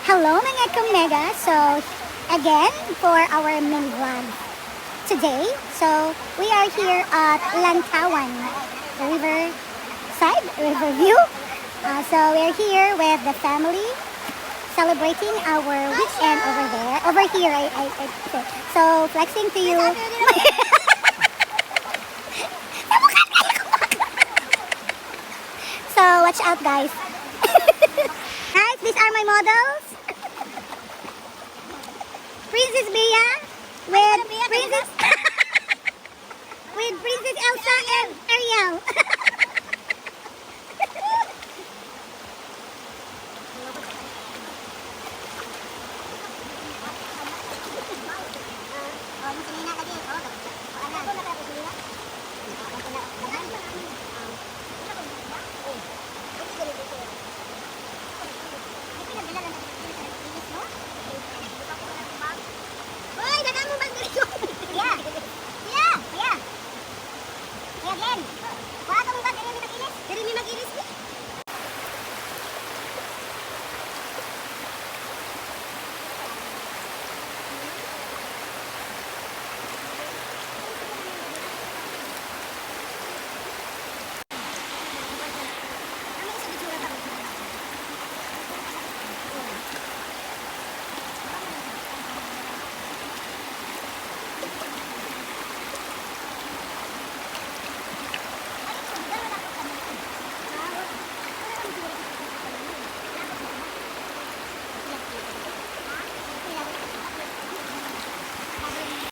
Hello mga kumega! So, again, for our mini vlog today. So, we are here at Lantawan, the river side, river view. So, we're here with the family celebrating our weekend over there. Over here, I say. So, flexing to you. So, watch out guys. Guys, these are my models. Princess Bea with Princess with Princess Elsa and Ariel.